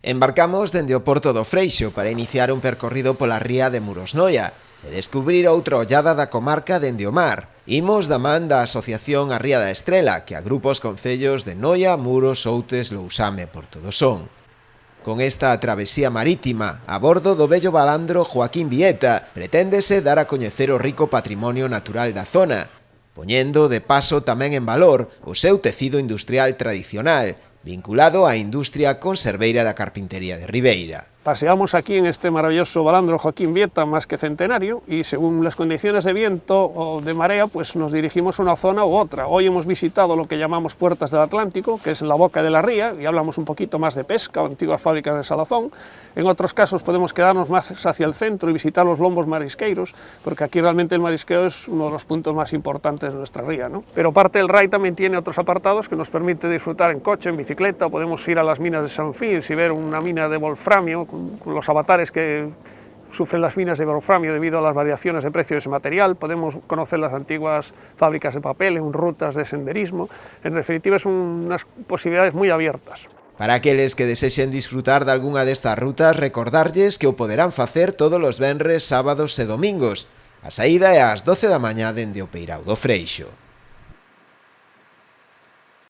Embarcamos dende o Porto do Freixo para iniciar un percorrido pola ría de Murosnoia e descubrir outra ollada da comarca dende o mar. Imos da man da Asociación A Ría da Estrela, que agrupa os concellos de Noia, Muros, Outes, Lousame e Porto do Son. Con esta travesía marítima, a bordo do vello balandro Joaquín Vieta, preténdese dar a coñecer o rico patrimonio natural da zona, poñendo de paso tamén en valor o seu tecido industrial tradicional, vinculado á industria conserveira da carpintería de Ribeira. Paseamos aquí en este maravilloso balandro Joaquín Vieta, más que centenario, y según las condiciones de viento o de marea, pues nos dirigimos a una zona u otra. Hoy hemos visitado lo que llamamos Puertas del Atlántico, que es la boca de la ría, y hablamos un poquito más de pesca o antiguas fábricas de salazón. En otros casos podemos quedarnos más hacia el centro y visitar los lombos marisqueiros, porque aquí realmente el marisqueo es uno de los puntos más importantes de nuestra ría, ¿no? Pero parte del RAI también tiene otros apartados que nos permite disfrutar en coche, en bicicleta, podemos ir a las minas de San Fils y ver una mina de wolframio, con los avatares que sufren las minas de wolframio debido a las variaciones de precio de ese material, podemos conocer las antiguas fábricas de papel en rutas de senderismo, en definitiva son unas posibilidades moi abiertas. Para aqueles que desexen disfrutar de algunha destas rutas, recordarlles que o poderán facer todos os venres, sábados e domingos. A saída é ás 12 da mañá dende o Peirao do Freixo.